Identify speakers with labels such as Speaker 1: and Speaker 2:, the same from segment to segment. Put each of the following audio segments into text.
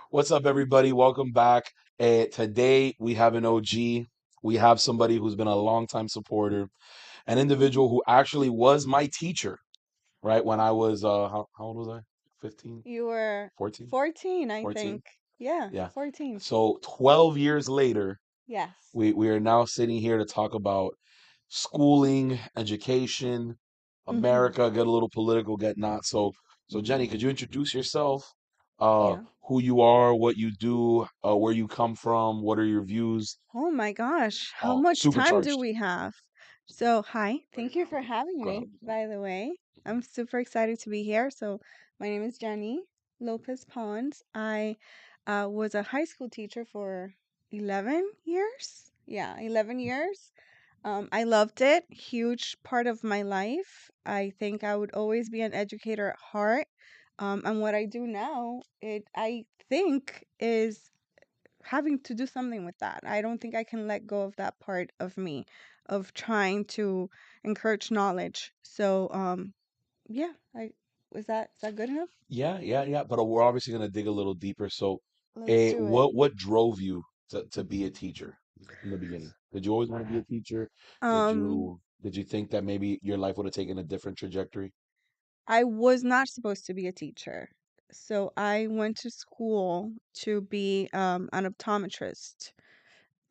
Speaker 1: What's up, everybody? Welcome back. Today we have an OG. We have somebody who's been a longtime supporter, an individual who actually was my teacher, right? When I was, how old was I? 15,
Speaker 2: You were
Speaker 1: 14,
Speaker 2: 14, I
Speaker 1: 14?
Speaker 2: think. Yeah,
Speaker 1: Yeah.
Speaker 2: 14.
Speaker 1: So 12 years later,
Speaker 2: Yes.
Speaker 1: we are now sitting here to talk about schooling, education,
Speaker 2: Mm-hmm.
Speaker 1: America, get a little political, get not. So Jenny, could you introduce yourself?
Speaker 2: Yeah.
Speaker 1: Who you are, what you do, where you come from, what are your views?
Speaker 2: Oh my gosh, how
Speaker 1: Oh,
Speaker 2: much time do
Speaker 1: supercharged.
Speaker 2: we have? So, hi, thank you for having
Speaker 1: Go ahead.
Speaker 2: me, by the way. I'm super excited to be here. So, my name is Jenny Lopez Ponce. I was a high school teacher for 11 years. Yeah, 11 years. I loved it. Huge part of my life. I think I would always be an educator at heart. And what I do now, I think is having to do something with that. I don't think I can let go of that part of me, of trying to encourage knowledge. So, yeah, I is that good enough?
Speaker 1: Yeah. But we're obviously gonna dig a little deeper. So,
Speaker 2: Let's do it.
Speaker 1: what drove you to be a teacher in the beginning? Did you always want to be a teacher?
Speaker 2: Um,
Speaker 1: Did you think that maybe your life would have taken a different trajectory?
Speaker 2: I was not supposed to be a teacher. So I went to school to be an optometrist.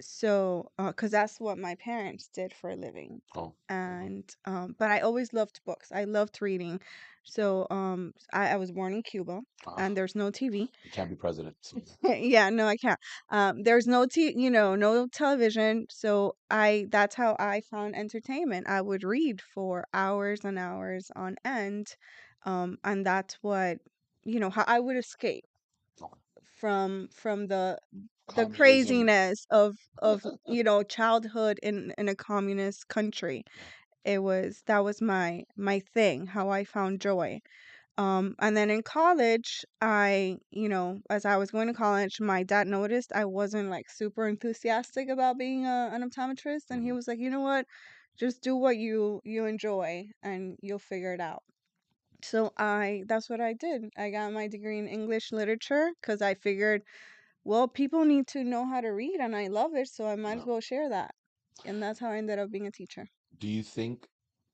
Speaker 2: So, because that's what my parents did for a living.
Speaker 1: Oh, mhm.
Speaker 2: And, but I always loved books. I loved reading. So, I was born in Cuba and
Speaker 1: Ah,
Speaker 2: there's no TV.
Speaker 1: you can't be president. So.
Speaker 2: Yeah, no, I can't. There's no television. So that's how I found entertainment. I would read for hours and hours on end. And that's how I would escape from the
Speaker 1: Communism.
Speaker 2: craziness of childhood in a communist country.
Speaker 1: Yeah.
Speaker 2: That was my thing, how I found joy. And then in college, as I was going to college, my dad noticed I wasn't like super enthusiastic about being an optometrist, and he
Speaker 1: Mhm.
Speaker 2: was like, you know what, just do what you enjoy and you'll figure it out. So that's what I did. I got my degree in English literature because I figured, well, people need to know how to read, and I love it, so I might as
Speaker 1: Yeah.
Speaker 2: well share that. And that's how I ended up being a teacher.
Speaker 1: Do you think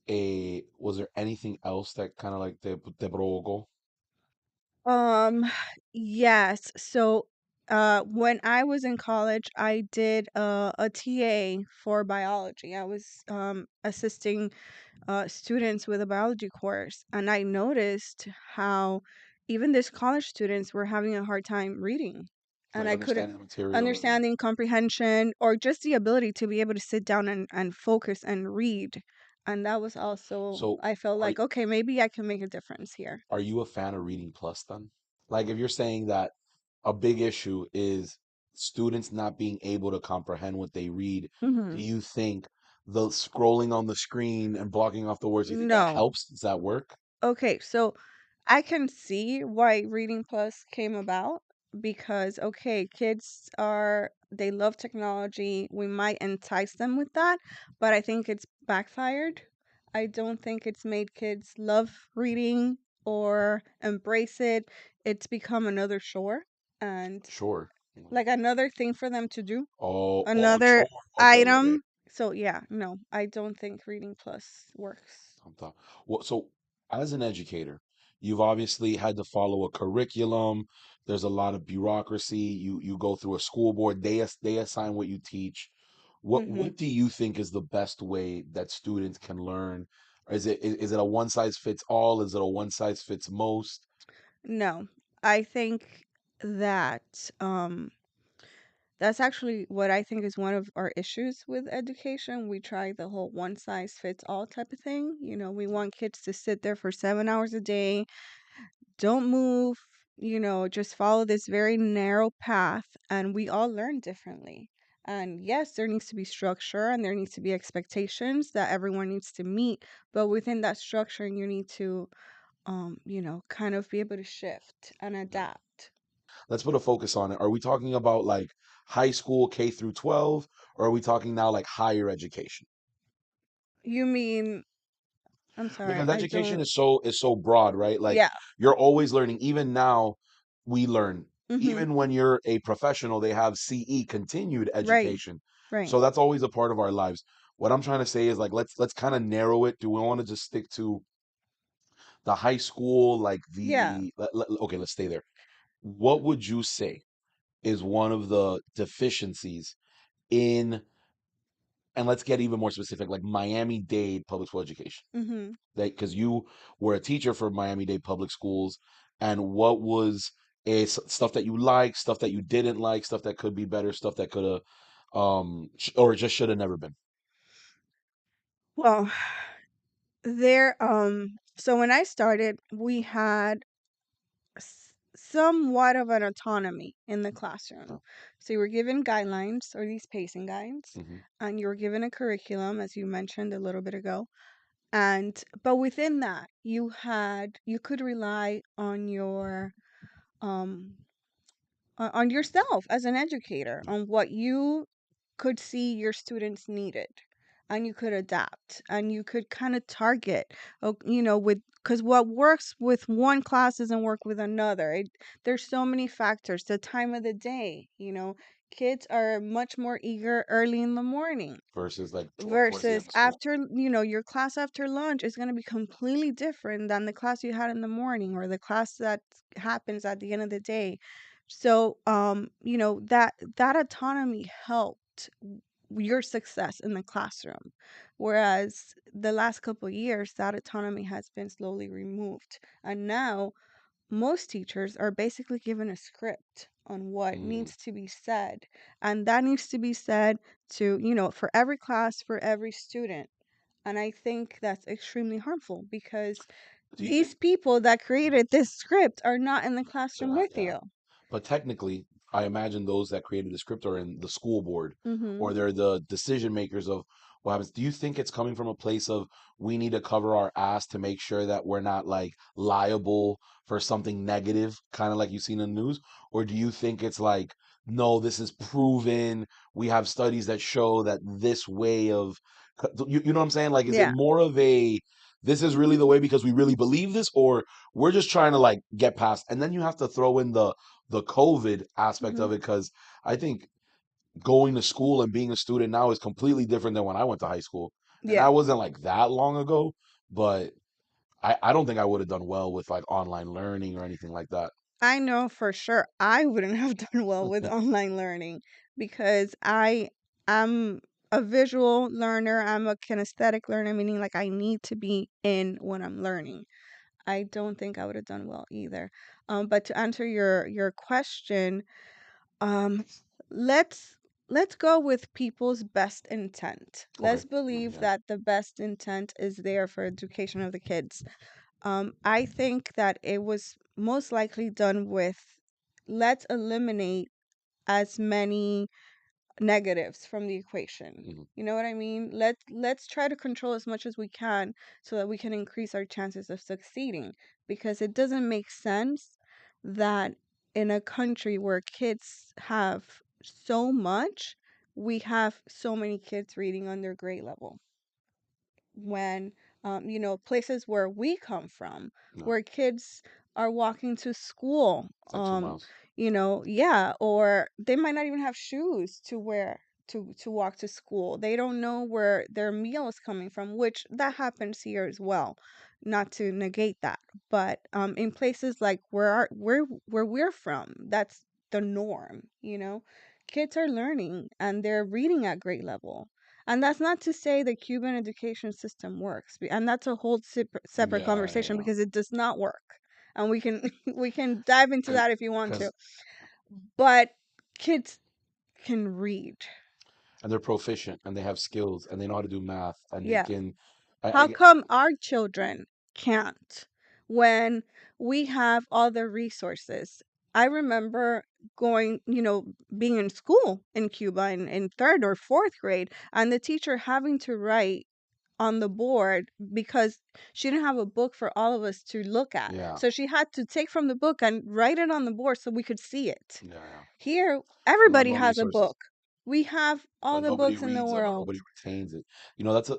Speaker 1: a was there anything else that kind of like te provocó?
Speaker 2: Um, yes. So, when I was in college, I did a TA for biology. I was assisting students with a biology course, and I noticed how even these college students were having a hard time reading, and
Speaker 1: Like
Speaker 2: I couldn't
Speaker 1: understanding the material and
Speaker 2: understanding comprehension or just the ability to be able to sit down and focus and read. And that was also,
Speaker 1: so
Speaker 2: I felt
Speaker 1: are
Speaker 2: like, okay, maybe I can make a difference here.
Speaker 1: are you a fan of Reading Plus then? Like if you're saying that a big issue is students not being able to comprehend what they read, do
Speaker 2: Hmm.
Speaker 1: you think the scrolling on the screen and blocking off the words, do you think that
Speaker 2: No.
Speaker 1: helps? Does that work?
Speaker 2: Okay, so I can see why Reading Plus came about because, okay, they love technology. We might entice them with that, but I think it's backfired. I don't think it's made kids love reading or embrace it. It's become another chore and
Speaker 1: Sure.
Speaker 2: like another thing for them to do,
Speaker 1: Oh,
Speaker 2: another
Speaker 1: sure. Okay.
Speaker 2: item. So, yeah, no, I don't think Reading Plus works.
Speaker 1: I'm thought. Well, so as an educator, you've obviously had to follow a curriculum. There's a lot of bureaucracy. You go through a school board. They assign what you teach.
Speaker 2: Hmm.
Speaker 1: What do you think is the best way that students can learn? Is it a one size fits all? Is it a one size fits most?
Speaker 2: No, I think that that's actually what I think is one of our issues with education. We try the whole one size fits all type of thing. We want kids to sit there for 7 hours a day, don't move, just follow this very narrow path, and we all learn differently. And yes, there needs to be structure and there needs to be expectations that everyone needs to meet, but within that structure, you need to, kind of be able to shift and
Speaker 1: Yeah.
Speaker 2: adapt.
Speaker 1: Let's put a focus on it. Are we talking about like high school K through 12, or are we talking now like higher education?
Speaker 2: You mean, I'm sorry,
Speaker 1: Because
Speaker 2: I
Speaker 1: education
Speaker 2: don't,
Speaker 1: is so broad, right? Like
Speaker 2: yeah.
Speaker 1: you're always learning. Even now, we learn.
Speaker 2: Mhm.
Speaker 1: Even when you're a professional, they have CE, continued
Speaker 2: Right.
Speaker 1: education.
Speaker 2: Right.
Speaker 1: So that's always a part of our lives. What I'm trying to say is like let's kind of narrow it. Do we want to just stick to the high school, like
Speaker 2: Yeah.
Speaker 1: okay, let's stay there. What would you say is one of the deficiencies in, and let's get even more specific, like Miami-Dade public school education?
Speaker 2: Mhm.
Speaker 1: Because you were a teacher for Miami-Dade public schools, and what was stuff that you like, stuff that you didn't like, stuff that could be better, stuff that could have, or just should have never been.
Speaker 2: Well, there so when I started, we had somewhat of an autonomy in the classroom.
Speaker 1: Oh,
Speaker 2: So you were given guidelines or these pacing guides,
Speaker 1: hmm.
Speaker 2: and you were given a curriculum, as you mentioned a little bit ago. And but within that, you could rely on your um on yourself as an educator, on what you could see your students needed, and you could adapt, and you could kind of target, with, because what works with one class doesn't work with another. There's so many factors, the time of the day, kids are much more eager early in the morning
Speaker 1: Versus like towards the
Speaker 2: versus
Speaker 1: end of school.
Speaker 2: after, your class after lunch is going to be completely different than the class you had in the morning, or the class that happens at the end of the day. So that autonomy helped your success in the classroom, whereas the last couple of years that autonomy has been slowly removed, and now most teachers are basically given a script on what
Speaker 1: Mm.
Speaker 2: needs to be said, and that needs to be said to, for every class, for every student. And I think that's extremely harmful, because
Speaker 1: Do you think?
Speaker 2: these people that created this script are not in the
Speaker 1: They're
Speaker 2: classroom
Speaker 1: not,
Speaker 2: with
Speaker 1: yeah.
Speaker 2: you.
Speaker 1: But technically, I imagine those that created the script are in the school board, or
Speaker 2: Mhm.
Speaker 1: they're the decision makers of what happens. Do you think it's coming from a place of we need to cover our ass to make sure that we're not like liable for something negative, kind of like you've seen in the news? Or do you think it's like, no, this is proven. We have studies that show that this way of, you know what I'm saying? Like, is it
Speaker 2: Yeah.
Speaker 1: more of a, this is really the way because we really believe this, or we're just trying to like get past? And then you have to throw in the COVID aspect
Speaker 2: Mhm.
Speaker 1: of it, because I think going to school and being a student now is completely different than when I went to high school. And
Speaker 2: Yeah.
Speaker 1: that wasn't like that long ago, but I don't think I would have done well with like online learning or anything like that.
Speaker 2: I know for sure I wouldn't have done well with online learning, because I'm a visual learner. I'm a kinesthetic learner, meaning like I need to be in when I'm learning. I don't think I would have done well either. But to answer your question, um, let's let's go with people's best intent.
Speaker 1: Okay.
Speaker 2: Let's believe
Speaker 1: Yeah.
Speaker 2: that the best intent is there for education of the kids. I think that it was most likely done with, let's eliminate as many negatives from the equation.
Speaker 1: Hmm.
Speaker 2: You know what I mean? Let's try to control as much as we can, so that we can increase our chances of succeeding, because it doesn't make sense that in a country where kids have so much, we have so many kids reading under grade level, when places where we come from,
Speaker 1: No,
Speaker 2: where kids are walking to school,
Speaker 1: it's like 2 miles.
Speaker 2: yeah, or they might not even have shoes to wear to walk to school. They don't know where their meal is coming from, which that happens here as well, not to negate that. But in places like where we're from, that's the norm. Kids are learning and they're reading at grade level, and that's not to say the Cuban education system works, and that's a whole separate
Speaker 1: Yeah,
Speaker 2: conversation,
Speaker 1: yeah.
Speaker 2: because it does not work. And we can we can dive into that if you want to.
Speaker 1: Because
Speaker 2: But kids can read.
Speaker 1: and they're proficient and they have skills and they know how to do math and they
Speaker 2: Yeah.
Speaker 1: can.
Speaker 2: How
Speaker 1: I
Speaker 2: come our children can't, when we have all the resources? I remember going, being in school in Cuba in third or fourth grade, and the teacher having to write on the board, because she didn't have a book for all of us to look at.
Speaker 1: yeah,
Speaker 2: So she had to take from the book and write it on the board so we could see it.
Speaker 1: yeah, yeah.
Speaker 2: Here,
Speaker 1: We don't have
Speaker 2: everybody
Speaker 1: no
Speaker 2: has a
Speaker 1: resources.
Speaker 2: book. We have all
Speaker 1: but
Speaker 2: the
Speaker 1: nobody
Speaker 2: books in the
Speaker 1: reads them or
Speaker 2: world.
Speaker 1: nobody retains it.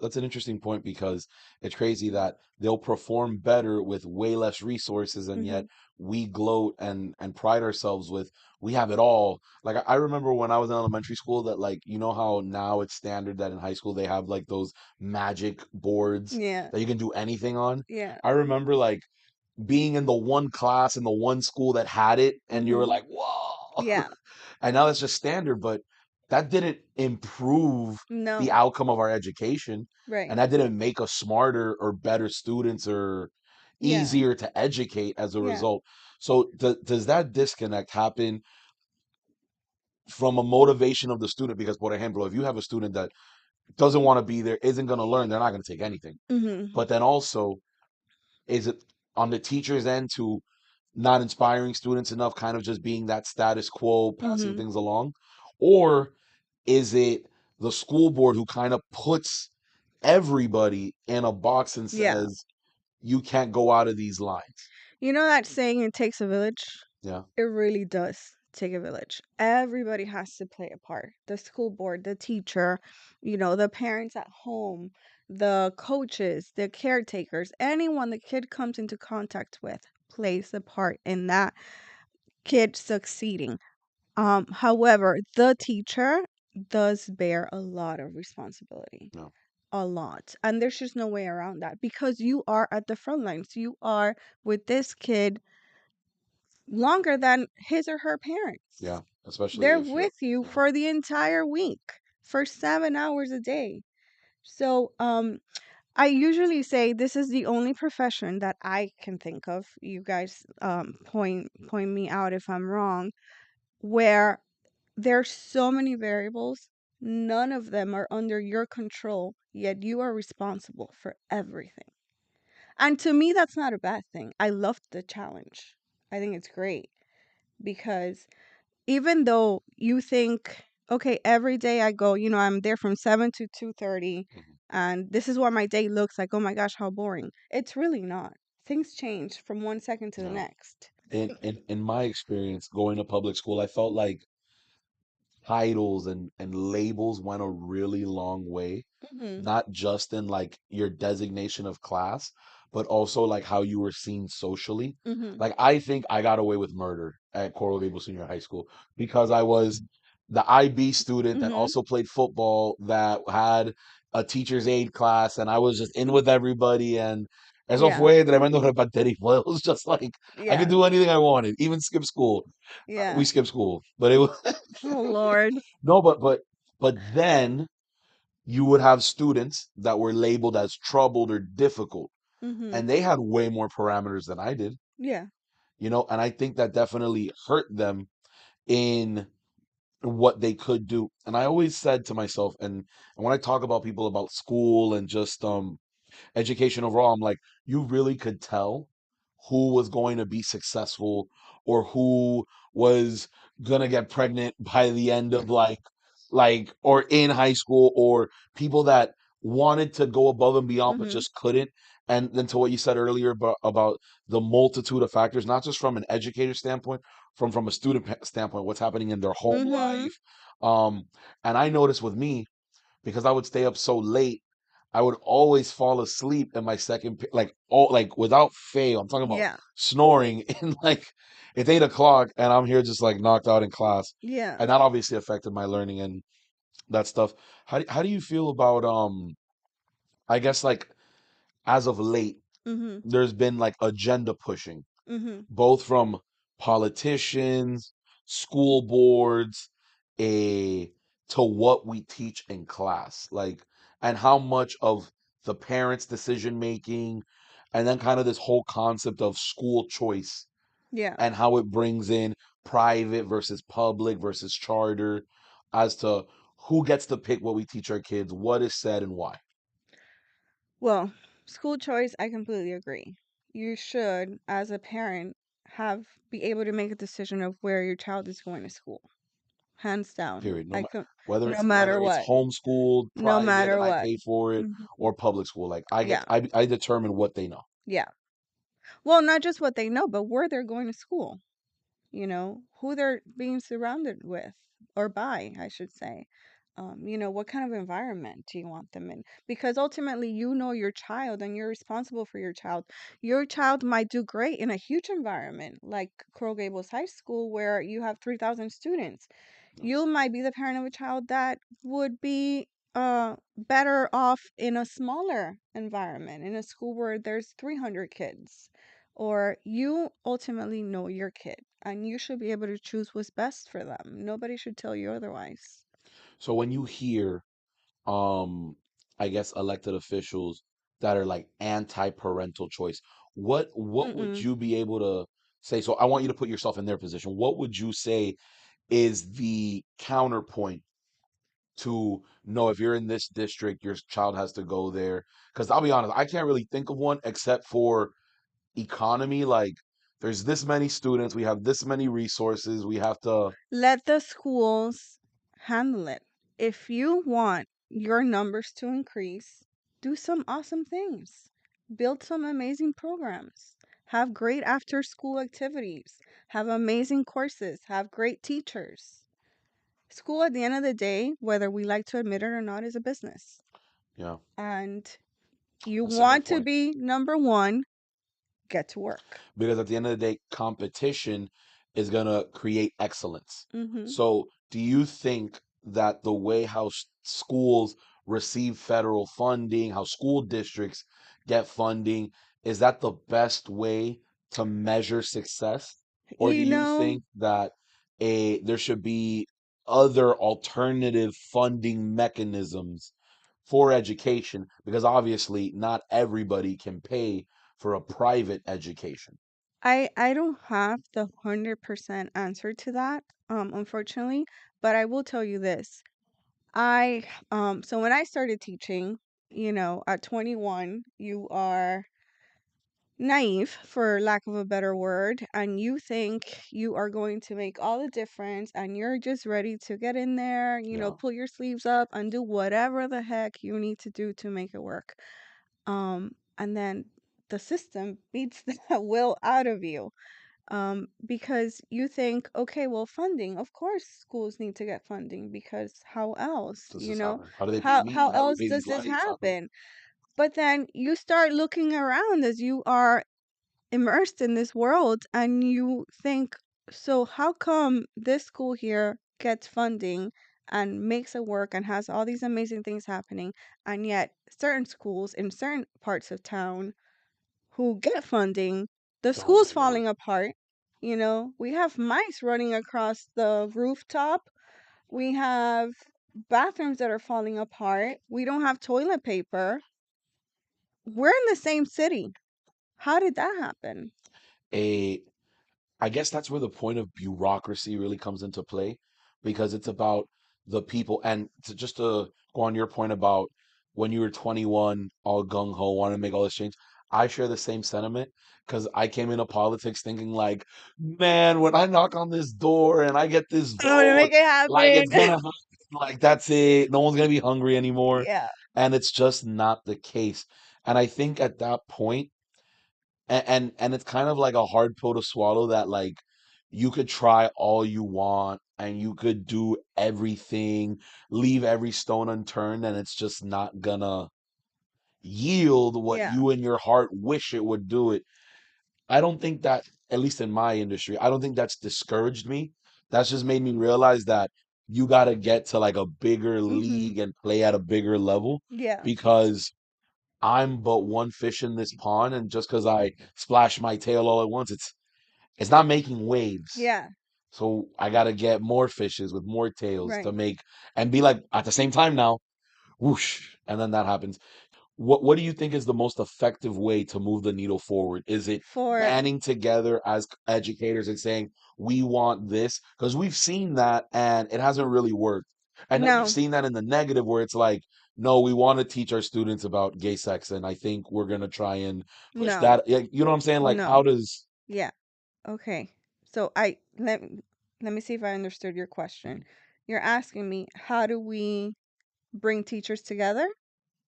Speaker 1: That's an interesting point because it's crazy that they'll perform better with way less resources, and yet
Speaker 2: Hmm.
Speaker 1: we gloat and pride ourselves with we have it all. Like I remember when I was in elementary school that like you know how now it's standard that in high school they have like those magic boards
Speaker 2: Yeah.
Speaker 1: that you can do anything on.
Speaker 2: Yeah.
Speaker 1: I remember like being in the one class in the one school that had it, and you were
Speaker 2: Hmm.
Speaker 1: like, whoa.
Speaker 2: Yeah.
Speaker 1: And now that's just standard, but that didn't improve the
Speaker 2: No.
Speaker 1: outcome of our education.
Speaker 2: Right.
Speaker 1: And that didn't make us smarter or better students or
Speaker 2: Yeah.
Speaker 1: easier to educate as a
Speaker 2: Yeah.
Speaker 1: result. So, does that disconnect happen from a motivation of the student? Because, por ejemplo, if you have a student that doesn't want to be there, isn't going to learn, they're not going to take anything.
Speaker 2: Hmm.
Speaker 1: But then also, is it on the teacher's end to not inspiring students enough, kind of just being that status quo, passing
Speaker 2: Hmm.
Speaker 1: things along? Or is it the school board who kind of puts everybody in a box and
Speaker 2: Yeah.
Speaker 1: says, you can't go out of these lines?
Speaker 2: You know that saying, it takes a village?
Speaker 1: Yeah.
Speaker 2: It really does take a village. Everybody has to play a part. The school board, the teacher, the parents at home, the coaches, the caretakers, anyone the kid comes into contact with plays a part in that kid succeeding. However, the teacher does bear a lot of responsibility.
Speaker 1: No.
Speaker 2: A lot. And there's just no way around that because you are at the front lines. You are with this kid longer than his or her parents.
Speaker 1: Yeah. Especially
Speaker 2: They're
Speaker 1: if you're,
Speaker 2: with you
Speaker 1: yeah.
Speaker 2: for the entire week for 7 hours a day. So, I usually say this is the only profession that I can think of. You guys, point me out if I'm wrong, where there's so many variables, none of them are under your control, yet you are responsible for everything. And to me, that's not a bad thing. I love the challenge. I think it's great because even though you think, okay, every day I go, I'm there from 7 to 2:30
Speaker 1: Mhm.
Speaker 2: and this is what my day looks like. Oh my gosh, how boring. It's really not. Things change from 1 second to the
Speaker 1: No.
Speaker 2: next.
Speaker 1: In my experience going to public school, I felt like titles and labels went a really long way,
Speaker 2: Mhm.
Speaker 1: not just in like your designation of class, but also like how you were seen socially.
Speaker 2: Mhm.
Speaker 1: Like I think I got away with murder at Coral Gables Senior High School because I was the IB student that
Speaker 2: Mhm.
Speaker 1: also played football that had a teacher's aid class, and I was just in with everybody, and eso
Speaker 2: Yeah.
Speaker 1: fue tremendo reparterismo. It was just like I could
Speaker 2: Yeah.
Speaker 1: do anything I wanted, even skip school. We
Speaker 2: Yeah.
Speaker 1: skipped school, but it was
Speaker 2: Oh Lord.
Speaker 1: no, but then you would have students that were labeled as troubled or difficult,
Speaker 2: Mhm.
Speaker 1: and they had way more parameters than I did,
Speaker 2: Yeah.
Speaker 1: and I think that definitely hurt them in what they could do. And I always said to myself, and when I talk about people about school and just education overall, I'm like, you really could tell who was going to be successful or who was gonna get pregnant by the end of or in high school, or people that wanted to go above and beyond but
Speaker 2: Mhm.
Speaker 1: just couldn't. And then to what you said earlier about the multitude of factors, not just from an educator standpoint, from a student standpoint, what's happening in their home
Speaker 2: Mhm.
Speaker 1: life. And I noticed with me, because I would stay up so late, I would always fall asleep in my like all like without fail. I'm talking about
Speaker 2: Yeah.
Speaker 1: snoring in like it's 8 o'clock and I'm here just like knocked out in class.
Speaker 2: Yeah.
Speaker 1: And that obviously affected my learning and that stuff. How do you feel about I guess like as of late,
Speaker 2: Mhm.
Speaker 1: there's been like agenda pushing,
Speaker 2: Mhm.
Speaker 1: both from politicians, school boards, a to what we teach in class, like, and how much of the parents' decision making, and then kind of this whole concept of school choice
Speaker 2: Yeah.
Speaker 1: and how it brings in private versus public versus charter as to who gets to pick what we teach our kids, what is said, and why.
Speaker 2: Well, school choice, I completely agree. You should, as a parent, be able to make a decision of where your child is going to school. Hands down.
Speaker 1: Period.
Speaker 2: I could,
Speaker 1: Whether
Speaker 2: no
Speaker 1: it's
Speaker 2: matter
Speaker 1: whether it's
Speaker 2: what.
Speaker 1: homeschooled,
Speaker 2: No
Speaker 1: private,
Speaker 2: matter
Speaker 1: and I
Speaker 2: what.
Speaker 1: pay for it,
Speaker 2: Mhm.
Speaker 1: or public school. Like I get,
Speaker 2: Yeah.
Speaker 1: I determine what they know.
Speaker 2: Yeah. Well, not just what they know, but where they're going to school. Who they're being surrounded with. or by, I should say. What kind of environment do you want them in? Because ultimately, you know your child and you're responsible for your child. Your child might do great in a huge environment like Coral Gables High School, where you have 3,000 students.
Speaker 1: Yeah.
Speaker 2: You might be the parent of a child that would be better off in a smaller environment, in a school where there's 300 kids. Or you ultimately know your kid and you should be able to choose what's best for them. Nobody should tell you otherwise.
Speaker 1: So when you hear, um, I guess elected officials that are like anti-parental choice, what would
Speaker 2: Mm-mm.
Speaker 1: you be able to say? So I want you to put yourself in their position. What would you say is the counterpoint to no, if you're in this district, your child has to go there? Because I'll be honest, I can't really think of one except for economy. Like, there's this many students, we have this many resources, we have to.
Speaker 2: Let the schools handle it. If you want your numbers to increase, do some awesome things. Build some amazing programs. Have great after school activities. Have amazing courses. Have great teachers. School, at the end of the day, whether we like to admit it or not, is a business.
Speaker 1: Yeah,
Speaker 2: And you
Speaker 1: that's a good
Speaker 2: want to
Speaker 1: point.
Speaker 2: be number one, get to work.
Speaker 1: Because at the end of the day, competition is going to create excellence.
Speaker 2: Hmm.
Speaker 1: So, do you think that the way how schools receive federal funding, how school districts get funding, is that the best way to measure success? Or do
Speaker 2: You
Speaker 1: you
Speaker 2: know,
Speaker 1: think that there should be other alternative funding mechanisms for education? Because obviously, not everybody can pay for a private education.
Speaker 2: I don't have the 100% answer to that, unfortunately, but I will tell you this. So when I started teaching, at 21, you are naive, for lack of a better word, and you think you are going to make all the difference and you're just ready to get in there,
Speaker 1: Yeah,
Speaker 2: pull your sleeves up and do whatever the heck you need to do to make it work. And then the system beats that will out of you, because you think, okay, well, funding, of course, schools need to get funding because how else,
Speaker 1: does this happen? How do they pay
Speaker 2: how
Speaker 1: me? How do
Speaker 2: else
Speaker 1: they pay
Speaker 2: does
Speaker 1: these
Speaker 2: this
Speaker 1: lights? How do
Speaker 2: happen? But then you start looking around as you are immersed in this world and you think, so how come this school here gets funding and makes it work and has all these amazing things happening, and yet certain schools in certain parts of town who get funding, the
Speaker 1: don't
Speaker 2: school's
Speaker 1: make it work?
Speaker 2: falling apart. We have mice running across the rooftop. We have bathrooms that are falling apart. We don't have toilet paper. We're in the same city. How did that happen?
Speaker 1: A I guess that's where the point of bureaucracy really comes into play, because it's about the people. And just to go on your point about when you were 21, all gung ho, want to make all this change, I share the same sentiment because I came into politics thinking like, man, when I knock on this door and I get this
Speaker 2: I'm gonna
Speaker 1: vote,
Speaker 2: make it
Speaker 1: like it's
Speaker 2: happen.
Speaker 1: gonna happen, like that's it. No one's gonna be hungry anymore,
Speaker 2: Yeah.
Speaker 1: and it's just not the case. And I think at that point and it's kind of like a hard pill to swallow that like you could try all you want and you could do everything, leave every stone unturned, and it's just not gonna yield what
Speaker 2: Yeah.
Speaker 1: you in your heart wish it would do it. I don't think that, at least in my industry, I don't think that's discouraged me. That's just made me realize that you got to get to like a bigger
Speaker 2: Mhm.
Speaker 1: league and play at a bigger level,
Speaker 2: Yeah.
Speaker 1: because I'm but one fish in this pond, and just because I splash my tail all at once, it's not making waves.
Speaker 2: Yeah.
Speaker 1: So I gotta get more fishes with more tails to
Speaker 2: Right.
Speaker 1: make and be like at the same time now, whoosh, and then that happens. What do you think is the most effective way to move the needle forward? Is it
Speaker 2: For
Speaker 1: banding together as educators and saying we want this? Because we've seen that and it hasn't really worked. And then we've
Speaker 2: no,
Speaker 1: seen that in the negative where it's like, no, we want to teach our students about gay sex, and I think we're gonna try and push
Speaker 2: no,
Speaker 1: that. You know what I'm saying? Like,
Speaker 2: no.
Speaker 1: how does
Speaker 2: Yeah. Okay. So let me see if I understood your question. You're asking me, how do we bring teachers together?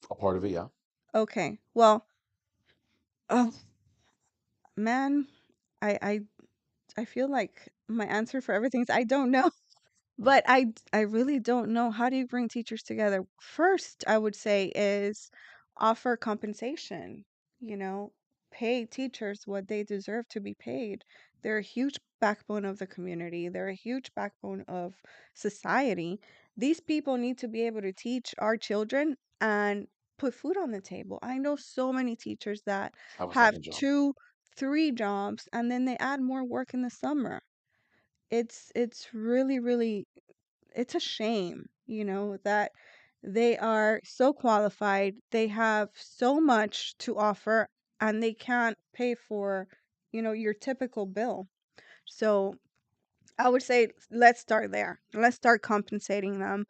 Speaker 1: a part of it? Yeah.
Speaker 2: Okay. Well, oh man, I I I feel like my answer for everything is I don't know. But I really don't know, how do you bring teachers together? First, I would say is offer compensation, you know, pay teachers what they deserve to be paid. They're a huge backbone of the community. They're a huge backbone of society. These people need to be able to teach our children and put food on the table. I know so many teachers that
Speaker 1: Have a
Speaker 2: have
Speaker 1: second job.
Speaker 2: two, three jobs and then they add more work in the summer. It's really, really, it's a shame, that they are so qualified, they have so much to offer, and they can't pay for, your typical bill. So I would say let's start there. Let's start compensating them.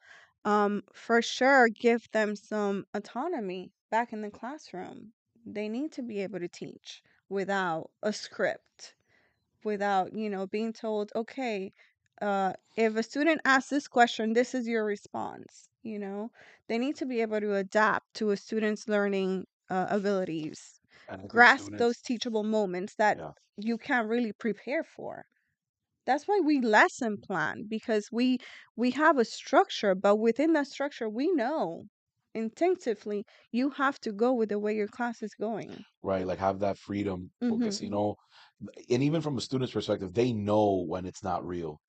Speaker 2: For sure, give them some autonomy back in the classroom. They need to be able to teach without a script, without, being told, okay, if a student asks this question, this is your response. They need to be able to adapt to a student's learning abilities,
Speaker 1: And I think
Speaker 2: grasp
Speaker 1: students,
Speaker 2: those teachable moments that
Speaker 1: yeah,
Speaker 2: you can't really prepare for. That's why we lesson plan, because we have a structure, but within that structure we know instinctively you have to go with the way your class is going.
Speaker 1: right, like have that freedom, because
Speaker 2: Hmm.
Speaker 1: and even from a student's perspective, they know when it's not real.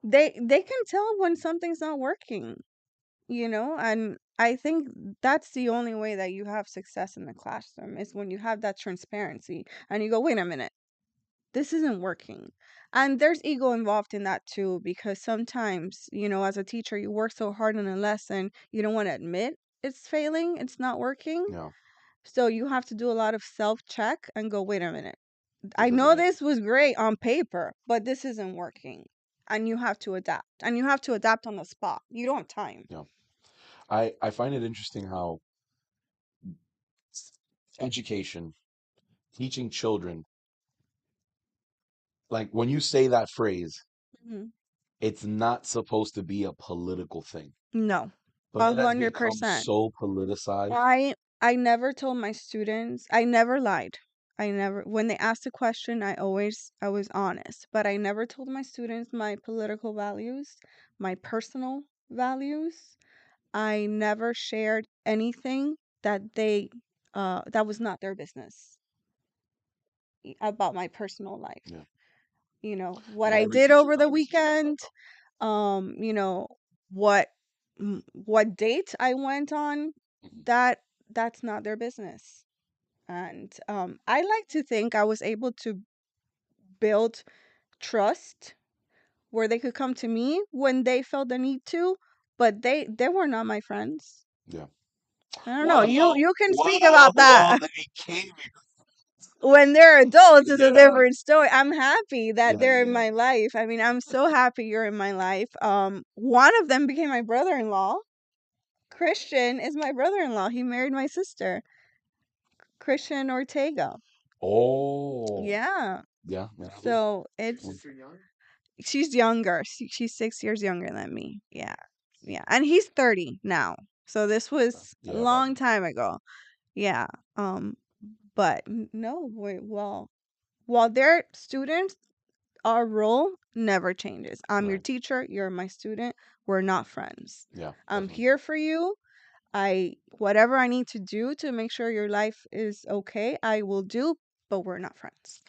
Speaker 2: They can tell when something's not working, and I think that's the only way that you have success in the classroom is when you have that transparency and you go, wait a minute, this isn't working. And there's ego involved in that too, because sometimes, as a teacher, you work so hard on a lesson, you don't want to admit it's failing, it's not working.
Speaker 1: Yeah,
Speaker 2: So you have to do a lot of self check and go, wait a minute, I
Speaker 1: this
Speaker 2: know
Speaker 1: isn't it.
Speaker 2: this was great on paper, but this isn't working. And you have to adapt. And you have to adapt on the spot. You don't have time.
Speaker 1: Yeah, I find it interesting how education, teaching children, like when you say that phrase,
Speaker 2: Mhm.
Speaker 1: it's not supposed to be a political thing,
Speaker 2: No,
Speaker 1: but
Speaker 2: a
Speaker 1: it has
Speaker 2: hundred
Speaker 1: become
Speaker 2: percent.
Speaker 1: so politicized.
Speaker 2: I never told my students, I never lied. I never, when they asked a question, I was honest, but I never told my students my political values, my personal values. I never shared anything that was not their business about my personal life.
Speaker 1: Yeah,
Speaker 2: What
Speaker 1: not
Speaker 2: I
Speaker 1: every
Speaker 2: did
Speaker 1: teacher
Speaker 2: over the
Speaker 1: can understand that
Speaker 2: weekend,
Speaker 1: though.
Speaker 2: um, you know, what what date I went on,
Speaker 1: Mhm.
Speaker 2: that that's not their business. And I like to think I was able to build trust where they could come to me when they felt the need to, but they were not my friends.
Speaker 1: Yeah.
Speaker 2: I don't know. You
Speaker 1: Well,
Speaker 2: you can speak
Speaker 1: well,
Speaker 2: about
Speaker 1: well,
Speaker 2: that.
Speaker 1: they became
Speaker 2: When they're adults, it's a
Speaker 1: yeah,
Speaker 2: different story. I'm happy that
Speaker 1: yeah,
Speaker 2: they're in
Speaker 1: yeah.
Speaker 2: my life. I mean, I'm so happy you're in my life. One of them became my brother-in-law. Christian is my brother-in-law. He married my sister, Christian Ortega.
Speaker 1: Oh,
Speaker 2: Yeah.
Speaker 1: yeah, yeah.
Speaker 2: So
Speaker 1: Mm,
Speaker 2: she's younger. She's 6 years younger than me. Yeah. Yeah. And he's 30 now. So this was a
Speaker 1: yeah, back
Speaker 2: long time ago. Yeah. Um, but no, wait, well, while they're students, our role never changes. I'm your
Speaker 1: right.
Speaker 2: teacher, you're my student. We're not friends.
Speaker 1: Yeah,
Speaker 2: I'm
Speaker 1: definitely.
Speaker 2: here for you. I whatever I need to do to make sure your life is okay, I will do, but we're not friends.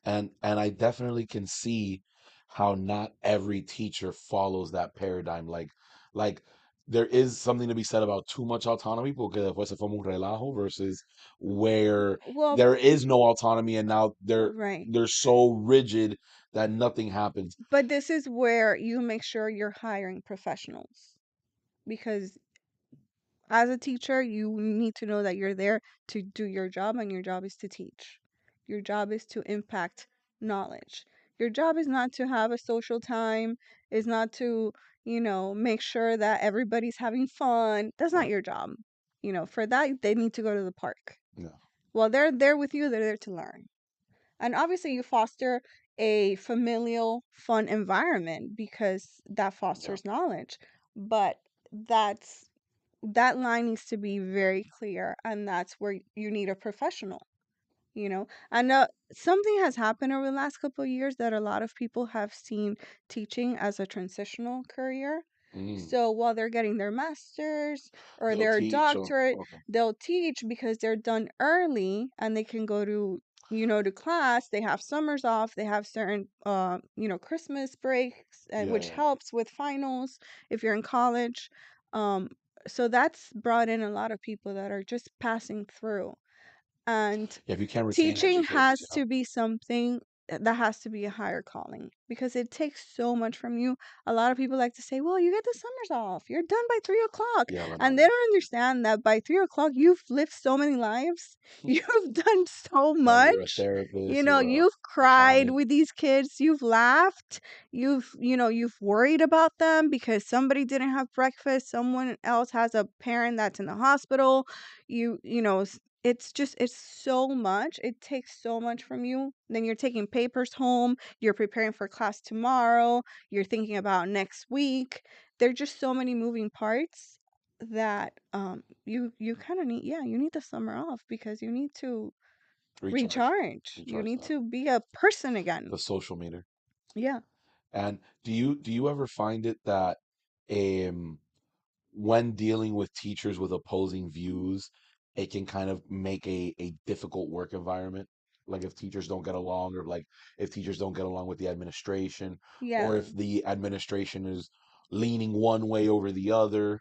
Speaker 1: And I definitely can see how not every teacher follows that paradigm. Like there is something to be said about too much autonomy, porque después se forma un relajo versus where
Speaker 2: Well,
Speaker 1: there is no autonomy and now
Speaker 2: right.
Speaker 1: they're so rigid that nothing happens.
Speaker 2: But this is where you make sure you're hiring professionals, because as a teacher, you need to know that you're there to do your job, and your job is to teach. Your job is to impact knowledge. Your job is not to have a social time, is not to, make sure that everybody's having fun. That's not
Speaker 1: Right.
Speaker 2: your job. For that, they need to go to the park.
Speaker 1: Yeah.
Speaker 2: While they're there with you, they're there to learn. And obviously, you foster a familial, fun environment because that
Speaker 1: Yeah.
Speaker 2: fosters knowledge. But that's that line needs to be very clear, and that's where you need a professional. And something has happened over the last couple of years that a lot of people have seen teaching as a transitional career.
Speaker 1: Mm.
Speaker 2: So while they're getting their master's or
Speaker 1: They'll
Speaker 2: their
Speaker 1: teach. Oh,
Speaker 2: doctorate,
Speaker 1: okay.
Speaker 2: they'll teach because they're done early and they can go to class. They have summers off. They have certain, Christmas breaks,
Speaker 1: Yeah,
Speaker 2: which
Speaker 1: yeah.
Speaker 2: helps with finals if you're in college. Um, so that's brought in a lot of people that are just passing through. And
Speaker 1: Yeah, if you can't retain
Speaker 2: teaching
Speaker 1: educators,
Speaker 2: has
Speaker 1: yeah.
Speaker 2: to be something that has to be a higher calling because it takes so much from you. A lot of people like to say, well, you get the summers off. You're done by 3 o'clock.
Speaker 1: Yeah, but
Speaker 2: And
Speaker 1: no.
Speaker 2: they don't understand that by 3 o'clock, you've lived so many lives. You've done so
Speaker 1: Yeah, you're a
Speaker 2: much.
Speaker 1: therapist, you're a
Speaker 2: You've cried
Speaker 1: accountant.
Speaker 2: with these kids. You've laughed. You've worried about them because somebody didn't have breakfast. Someone else has a parent that's in the hospital. It's so much. It takes so much from you. Then you're taking papers home, you're preparing for class tomorrow, you're thinking about next week. There're just so many moving parts that you kind of need, yeah, you need the summer off because you need to
Speaker 1: Recharge.
Speaker 2: recharge. You
Speaker 1: Recharge
Speaker 2: need
Speaker 1: that.
Speaker 2: to be a person again.
Speaker 1: The social meter.
Speaker 2: Yeah.
Speaker 1: And do you ever find it that um when dealing with teachers with opposing views, it can kind of make a difficult work environment? Like if teachers don't get along, or like if teachers don't get along with the administration, or
Speaker 2: Yeah.
Speaker 1: if the administration is leaning one way over the other.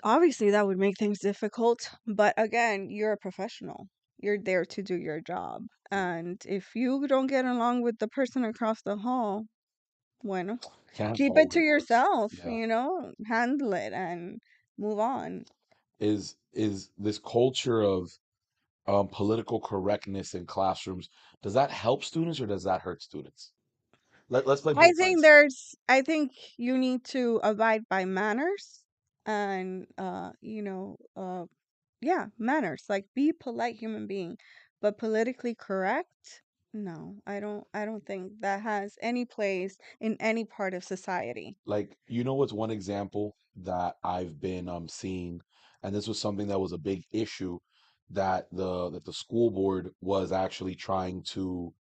Speaker 2: Obviously, that would make things difficult, but again, you're a professional. You're there to do your job.
Speaker 1: Yeah.
Speaker 2: And if you don't get along with the person across the hall, bueno,
Speaker 1: Can't
Speaker 2: keep it
Speaker 1: hold
Speaker 2: to
Speaker 1: it. That's
Speaker 2: yourself,
Speaker 1: yeah.
Speaker 2: handle it and move on.
Speaker 1: Is this culture of political correctness in classrooms, does that help students or does that hurt students? Let's play both sides.
Speaker 2: I think you need to abide by manners and, yeah, manners. Like be polite human being, but politically correct? No, I don't think that has any place in any part of society.
Speaker 1: Like, what's one example that I've been seeing, and this was something that was a big issue that the school board was actually trying to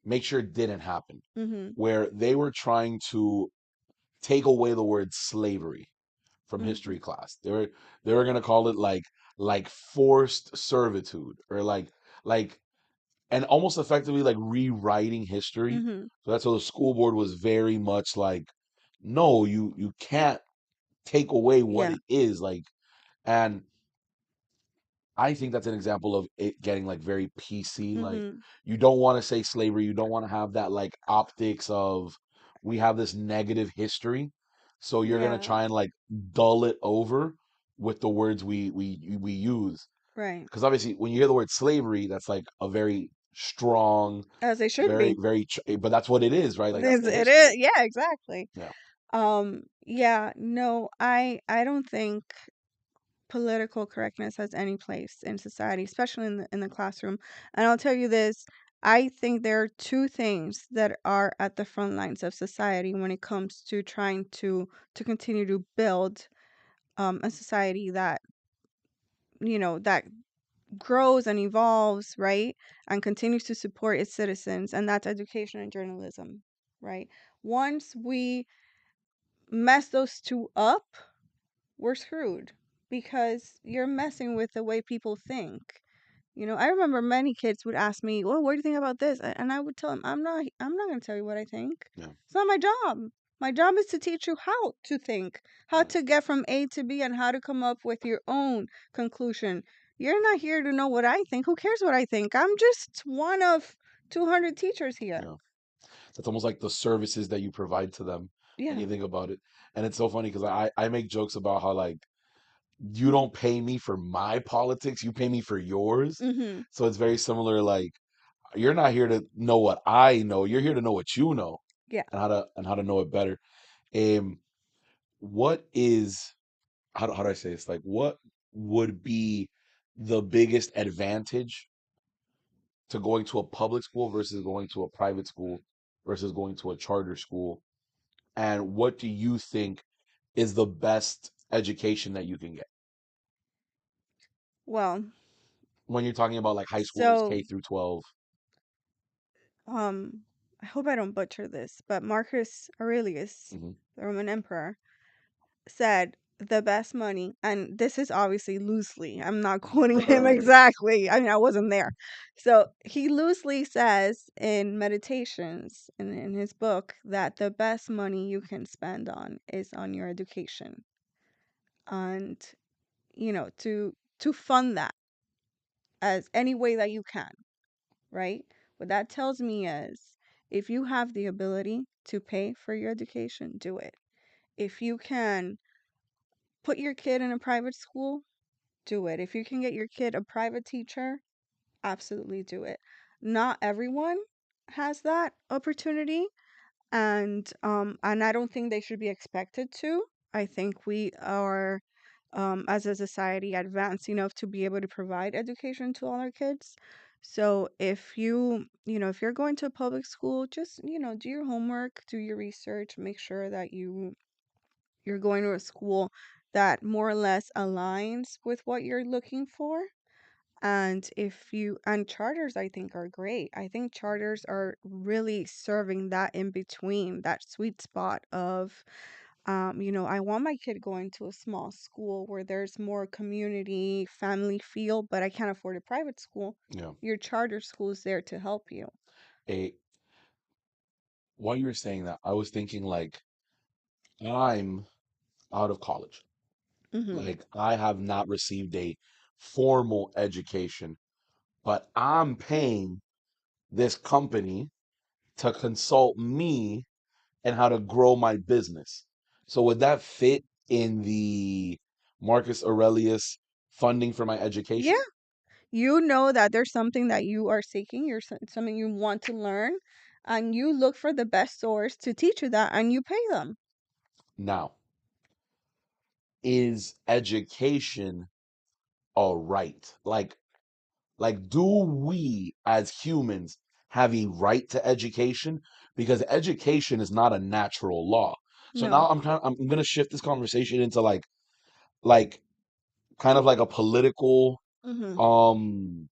Speaker 1: make sure it didn't happen,
Speaker 2: Mhm.
Speaker 1: where they were trying to take away the word slavery from
Speaker 2: Mhm.
Speaker 1: history class. They were gonna call it like forced servitude, or like and almost effectively like rewriting history.
Speaker 2: Mhm.
Speaker 1: So that's why the school board was very much like, no, you can't take away what
Speaker 2: Yeah.
Speaker 1: it is, like. And I think that's an example of it getting like very PC. Like,
Speaker 2: Mhm.
Speaker 1: you don't want to say slavery, you don't want to have that like optics of we have this negative history. So you're gonna
Speaker 2: Yeah.
Speaker 1: try and like dull it over with the words we use.
Speaker 2: Right.
Speaker 1: Because obviously when you hear the word slavery, that's like a very strong,
Speaker 2: As they should
Speaker 1: very,
Speaker 2: be.
Speaker 1: very, but that's what it is, right? Like that's the
Speaker 2: It is.
Speaker 1: history.
Speaker 2: Yeah, exactly.
Speaker 1: Yeah.
Speaker 2: Yeah, no, I don't think political correctness has any place in society, especially in the classroom. And I'll tell you this, I think there are two things that are at the front lines of society when it comes to trying to continue to build a society that grows and evolves, right? And continues to support its citizens, and that's education and journalism, right? Once we mess those two up, we're screwed because you're messing with the way people think. I remember many kids would ask me, "Well, what do you think about this?" And I would tell them, I'm not going to tell you what I think.
Speaker 1: Yeah.
Speaker 2: It's not my job. My job is to teach you how to think, how
Speaker 1: Yeah.
Speaker 2: to get from A to B and how to come up with your own conclusion. You're not here to know what I think. Who cares what I think? I'm just one of 200 teachers here.
Speaker 1: Yeah. That's almost like the services that you provide to them when
Speaker 2: Yeah.
Speaker 1: you think about it. And it's so funny because I make jokes about how like you don't pay me for my politics, you pay me for yours.
Speaker 2: Mhm.
Speaker 1: So it's very similar. Like, you're not here to know what I know. You're here to know what you know,
Speaker 2: Yeah.
Speaker 1: and how to know it better. Um, what is how do I say this? Like, what would be the biggest advantage to going to a public school versus going to a private school versus going to a charter school? And what do you think is the best education that you can get?
Speaker 2: Well,
Speaker 1: when you're talking about like high schoolers,
Speaker 2: So,
Speaker 1: K through 12.
Speaker 2: um, I hope I don't butcher this, but Marcus Aurelius,
Speaker 1: Hmm.
Speaker 2: the Roman emperor, said the best money, and this is obviously loosely, I'm not quoting him exactly. I mean, I wasn't there. So he loosely says in Meditations in his book that the best money you can spend on is on your education. And to fund that as any way that you can, right? What that tells me is if you have the ability to pay for your education, do it. If you can put your kid in a private school, do it. If you can get your kid a private teacher, absolutely do it. Not everyone has that opportunity, and I don't think they should be expected to. I think we are, as a society, advanced enough to be able to provide education to all our kids. So if you're going to a public school, just, do your homework, do your research, make sure that you're going to a school that more or less aligns with what you're looking for. And charters, I think, are great. I think charters are really serving that in between, that sweet spot of, I want my kid going to a small school where there's more community, family feel, but I can't afford a private school.
Speaker 1: Yeah.
Speaker 2: Your charter school is there to help you.
Speaker 1: A While you were saying that, I was thinking like I'm out of college.
Speaker 2: Mm-hmm.
Speaker 1: Like I have not received a formal education, but I'm paying this company to consult me and how to grow my business. So would that fit in the Marcus Aurelius funding for my
Speaker 2: Yeah,
Speaker 1: education?
Speaker 2: you know that there's something that you are seeking, something you want to learn, and you look for the best source to teach you that, and you pay them.
Speaker 1: Now, is education a right? Like, do we as humans have a right to education? Because education is not a natural law. So
Speaker 2: No.
Speaker 1: now I'm gonna shift this conversation into like kind of like a political
Speaker 2: Mm-hmm.
Speaker 1: um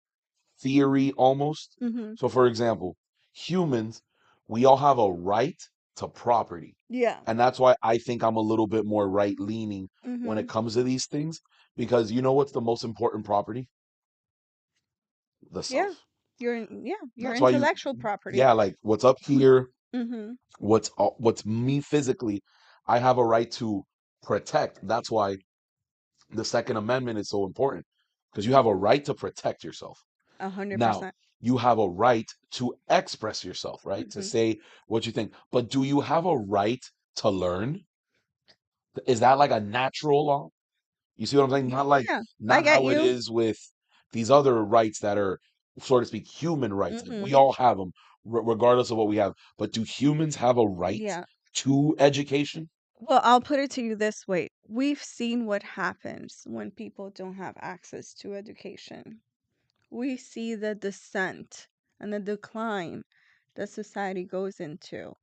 Speaker 1: theory almost.
Speaker 2: Mm-hmm.
Speaker 1: So for example, humans, we all have a right to property.
Speaker 2: Yeah.
Speaker 1: And that's why I think I'm a little bit more right leaning when
Speaker 2: Mm-hmm.
Speaker 1: it comes to these things because you know what's the most important property? The
Speaker 2: Yeah.
Speaker 1: self.
Speaker 2: Your
Speaker 1: That's why you,
Speaker 2: intellectual property.
Speaker 1: yeah, like what's up here,
Speaker 2: Mm-hmm.
Speaker 1: what's me physically, I have a right to protect. That's why the Second Amendment is so important because you have a right to protect yourself.
Speaker 2: A hundred
Speaker 1: Now,
Speaker 2: percent.
Speaker 1: you have a right to express yourself, right? To
Speaker 2: Mm-hmm.
Speaker 1: say what you think. But do you have a right to learn? Is that like a natural law? You see what I'm saying?
Speaker 2: Yeah. I
Speaker 1: Not
Speaker 2: get
Speaker 1: how it
Speaker 2: you.
Speaker 1: is with these other rights that are, so to speak, human rights. Like we
Speaker 2: Mm-hmm.
Speaker 1: all have them, regardless of what we have. But do humans have a right
Speaker 2: Yeah.
Speaker 1: to education?
Speaker 2: Well, I'll put it to you this way. We've seen what happens when people don't have access to education. We see the descent and the decline that society goes into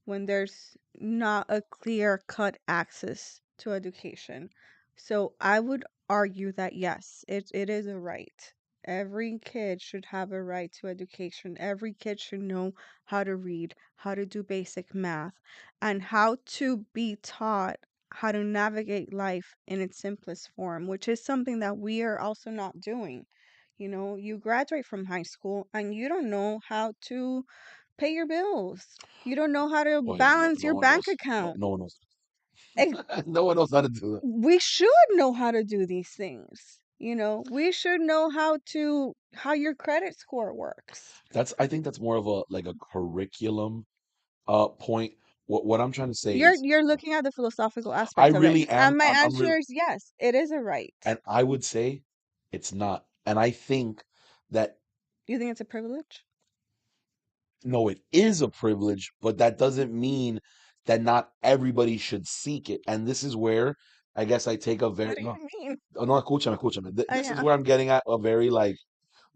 Speaker 2: when there's not a clear cut access to education. So I would argue that yes, it is a right. Every kid should have a right to education. Every kid should know how to read, how to do basic math, and how to be taught how to navigate life in its simplest form, which is something that we are also not doing. You graduate from high school and you don't know how to pay your bills. You don't know how to
Speaker 1: Oh yeah, no,
Speaker 2: balance
Speaker 1: no
Speaker 2: your
Speaker 1: one
Speaker 2: bank
Speaker 1: knows. No,
Speaker 2: account.
Speaker 1: no one knows.
Speaker 2: Ex-
Speaker 1: No one knows how to do that.
Speaker 2: We should know how to do these things. We should know how your credit score works.
Speaker 1: I think that's more of a like a curriculum point. What I'm trying to say
Speaker 2: You're
Speaker 1: is
Speaker 2: you're looking at the philosophical
Speaker 1: I
Speaker 2: aspect of it.
Speaker 1: really am.
Speaker 2: And my
Speaker 1: I'm really,
Speaker 2: answer is yes, it is a right.
Speaker 1: and I would say it's not. And I think that
Speaker 2: You think it's a privilege?
Speaker 1: no, it is a privilege, but that doesn't mean that not everybody should seek it. And this is where I guess I take a very
Speaker 2: What do
Speaker 1: no,
Speaker 2: you mean?
Speaker 1: no, escúchame, escúchame. This is
Speaker 2: Yeah.
Speaker 1: where I'm getting at a very like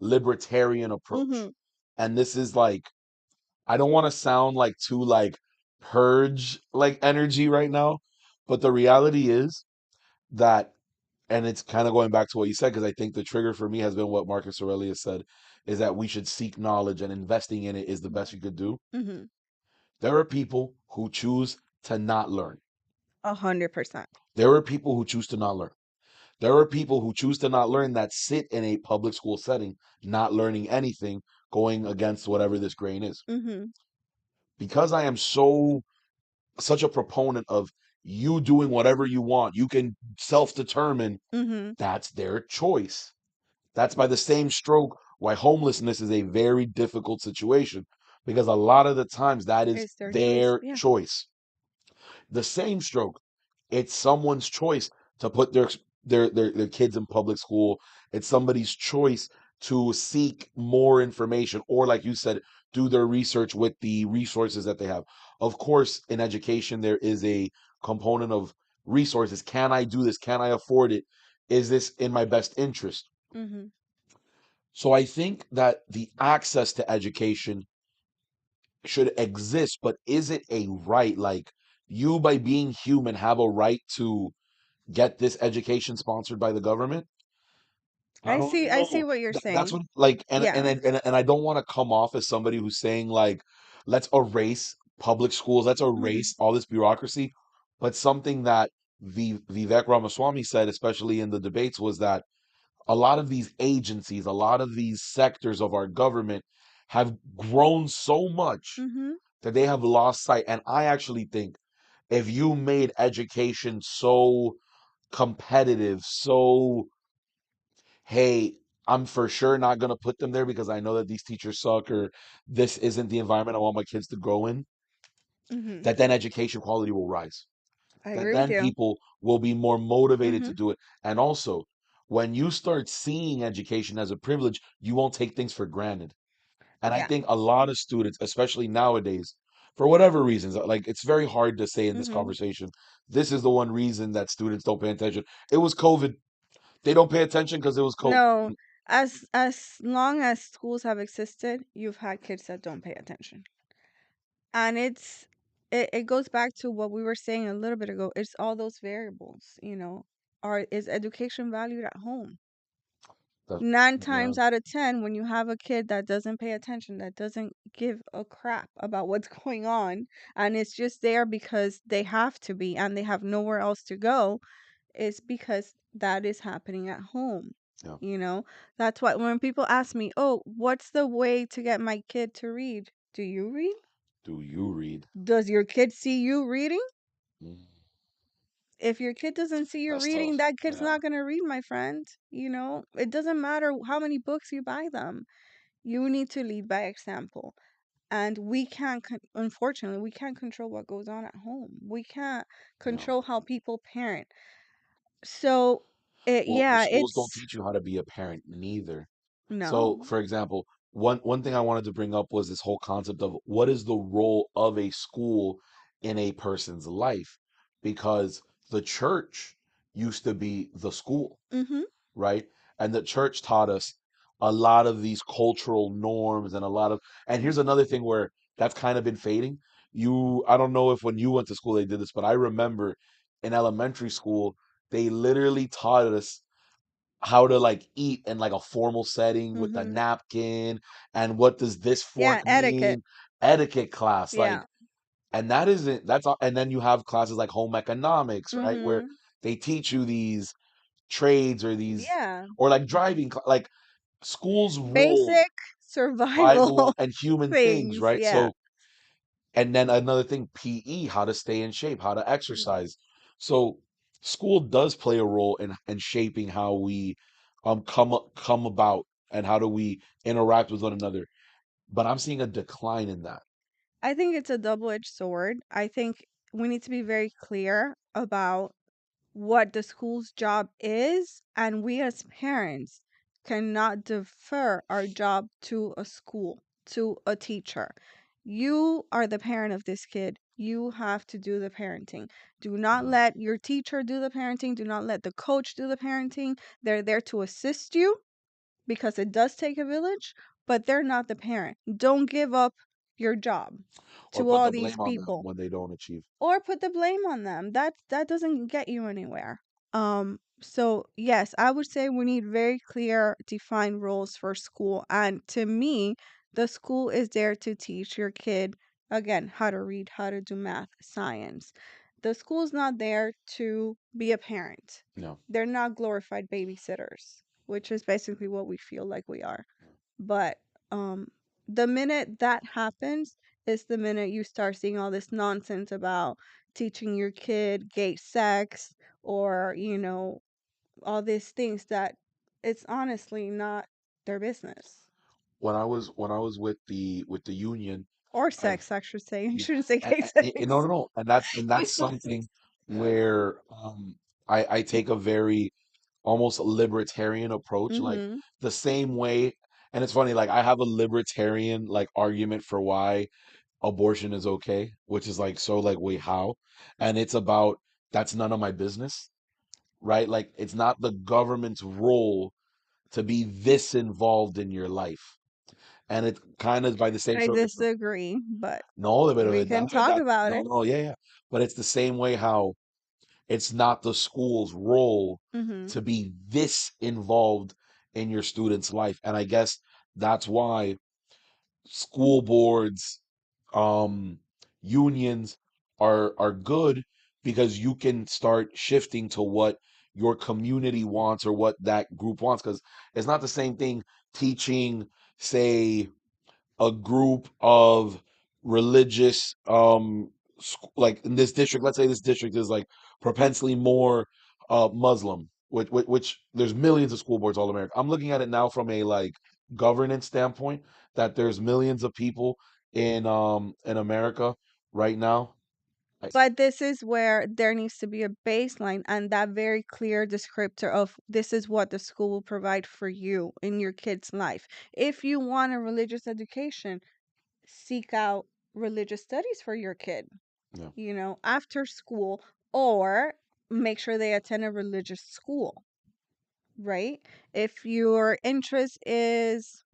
Speaker 1: libertarian approach.
Speaker 2: Mhm.
Speaker 1: And this is like I don't want to sound like too like purge like energy right now, but the reality is that and it's kind of going back to what you said, because I think the trigger for me has been what Marcus Aurelius said, is that we should seek knowledge, and investing in it is the best we could do.
Speaker 2: Mhm.
Speaker 1: There are people who choose to not learn.
Speaker 2: 100%.
Speaker 1: There are people who choose to not learn. There are people who choose to not learn that sit in a public school setting, not learning anything, going against whatever this grain is.
Speaker 2: Mhm.
Speaker 1: Because I am such a proponent of you doing whatever you want, you can self-determine,
Speaker 2: Mhm.
Speaker 1: that's their choice. That's by the same stroke why homelessness is a very difficult situation, because a lot of the times that is
Speaker 2: It's their choice.
Speaker 1: their
Speaker 2: Yeah.
Speaker 1: choice. The same stroke, it's someone's choice to put their kids in public school. It's somebody's choice to seek more information, or like you said, do their research with the resources that they have. Of course, in education there is a component of resources. Can I do this? Can I afford it? Is this in my best interest?
Speaker 2: Mhm.
Speaker 1: So I think that the access to education should exist, but is it a right? Like, you, by being human, have a right to get this education sponsored by the government? I don't
Speaker 2: I see
Speaker 1: know.
Speaker 2: what you're
Speaker 1: That's
Speaker 2: saying.
Speaker 1: what, like,
Speaker 2: Yeah.
Speaker 1: and I don't want to come off as somebody who's saying like, let's erase public schools, let's
Speaker 2: Mhm.
Speaker 1: erase all this bureaucracy. But something that Vivek Ramaswamy said, especially in the debates, was that a lot of these agencies, a lot of these sectors of our government have grown so much
Speaker 2: Mhm.
Speaker 1: that they have lost sight. And I actually think if you made education so competitive, so, hey, I'm for sure not going to put them there because I know that these teachers suck, or this isn't the environment I want my kids to grow in,
Speaker 2: Mhm.
Speaker 1: that then education quality will rise.
Speaker 2: I
Speaker 1: That
Speaker 2: agree with
Speaker 1: then
Speaker 2: you.
Speaker 1: people will be more motivated to
Speaker 2: Mhm.
Speaker 1: do it. And also, when you start seeing education as a privilege, you won't take things for granted. And I
Speaker 2: Yeah.
Speaker 1: think a lot of students, especially nowadays, for whatever reasons, like, it's very hard to say in this
Speaker 2: Mhm.
Speaker 1: conversation, this is the one reason that students don't pay attention. It was COVID. They don't pay attention because it was COVID.
Speaker 2: No, as long as schools have existed, you've had kids that don't pay attention. And it goes back to what we were saying a little bit ago. It's all those variables, you know. Is education valued at home? Nine
Speaker 1: Yeah,
Speaker 2: times out of 10, when you have a kid that doesn't pay attention, that doesn't give a crap about what's going on, and it's just there because they have to be and they have nowhere else to go, it's because that is happening at home.
Speaker 1: yeah.
Speaker 2: You know, that's why when people ask me, oh, what's the way to get my kid to read? Do you read?
Speaker 1: Do you read?
Speaker 2: Does your kid see you reading?
Speaker 1: Mm,
Speaker 2: If your kid doesn't see you
Speaker 1: that's
Speaker 2: reading,
Speaker 1: tough.
Speaker 2: that kid's
Speaker 1: Yeah.
Speaker 2: not going to read, my friend. You know, it doesn't matter how many books you buy them. You need to lead by example. And we can't, unfortunately, we can't control what goes on at home. We can't
Speaker 1: Yeah.
Speaker 2: control how people parent. So,
Speaker 1: Well, the
Speaker 2: yeah,
Speaker 1: schools don't
Speaker 2: it's
Speaker 1: teach you how to be a parent neither. So,
Speaker 2: no.
Speaker 1: for example, one thing I wanted to bring up was this whole concept of what is the role of a school in a person's life? Because the church used to be the school,
Speaker 2: Mm-hmm.
Speaker 1: right? And the church taught us a lot of these cultural norms, and a lot of, and here's another thing where that's kind of been fading. I don't know if when you went to school they did this, but I remember in elementary school, they literally taught us how to like eat in like a formal setting with the
Speaker 2: Mm-hmm.
Speaker 1: napkin, and what does this
Speaker 2: Yeah,
Speaker 1: fork
Speaker 2: etiquette.
Speaker 1: mean, etiquette class, like,
Speaker 2: Yeah.
Speaker 1: and that isn't that's all. And then you have classes like home economics, right, where
Speaker 2: Mm-hmm.
Speaker 1: they teach you these trades, or these,
Speaker 2: Yeah.
Speaker 1: or like like schools role
Speaker 2: Basic survival
Speaker 1: Bible and human things,
Speaker 2: things.
Speaker 1: right?
Speaker 2: Yeah.
Speaker 1: So, and then another thing, PE, how to stay in shape, how to
Speaker 2: Mm.
Speaker 1: exercise. So school does play a role in shaping how we come about, and how do we interact with one another. But I'm seeing a decline in that.
Speaker 2: I think it's a double-edged sword. I think we need to be very clear about what the school's job is, and we as parents cannot defer our job to a school, to a teacher. You are the parent of this kid. You have to do the parenting. Do not
Speaker 1: Yeah,
Speaker 2: let your teacher do the parenting. Do not let the coach do the parenting. They're there to assist you because it does take a village, but they're not the parent. Don't give up your job
Speaker 1: or
Speaker 2: to
Speaker 1: put
Speaker 2: all
Speaker 1: the
Speaker 2: these
Speaker 1: blame on them
Speaker 2: people
Speaker 1: when they don't achieve.
Speaker 2: or put the blame on them. That doesn't get you anywhere. So, yes, I would say we need very clear, defined rules for school. And to me, the school is there to teach your kid, again, how to read, how to do math, science. The school's not there to be a parent.
Speaker 1: No.
Speaker 2: They're not glorified babysitters, which is basically what we feel like we are. But the minute that happens is the minute you start seeing all this nonsense about teaching your kid gay sex or, all these things that it's honestly not their business.
Speaker 1: When I was with the union,
Speaker 2: Or
Speaker 1: I've
Speaker 2: sex, I should say. You
Speaker 1: yeah,
Speaker 2: shouldn't say gay
Speaker 1: no, no,
Speaker 2: sex.
Speaker 1: no, and that's something where I take a very almost libertarian approach, like
Speaker 2: Mhm.
Speaker 1: the same way. And it's funny, like I have a libertarian like argument for why abortion is okay, which is like so like wait how, and it's about that's none of my business, right? Like it's not the government's role to be this involved in your life. And it kind of by the same
Speaker 2: I
Speaker 1: sort, it's
Speaker 2: disagree, but
Speaker 1: no,
Speaker 2: we can talk about
Speaker 1: no,
Speaker 2: it.
Speaker 1: no, yeah, yeah. But it's the same way how it's not the school's role
Speaker 2: Mhm.
Speaker 1: to be this involved in your student's life. And I guess that's why school boards, um, unions are good because you can start shifting to what your community wants or what that group wants. Because it's not the same thing teaching, say, a group of religious like in this district, let's say this district is like propensely more Muslim, which there's millions of school boards all America. I'm looking at it now from a like governance standpoint, that there's millions of people in America right now. I,
Speaker 2: But this is where there needs to be a baseline and that very clear descriptor of this is what the school will provide for you in your kid's life. If you want a religious education, seek out religious studies for your kid,
Speaker 1: yeah.
Speaker 2: after school, or make sure they attend a religious school, right? If your interest is,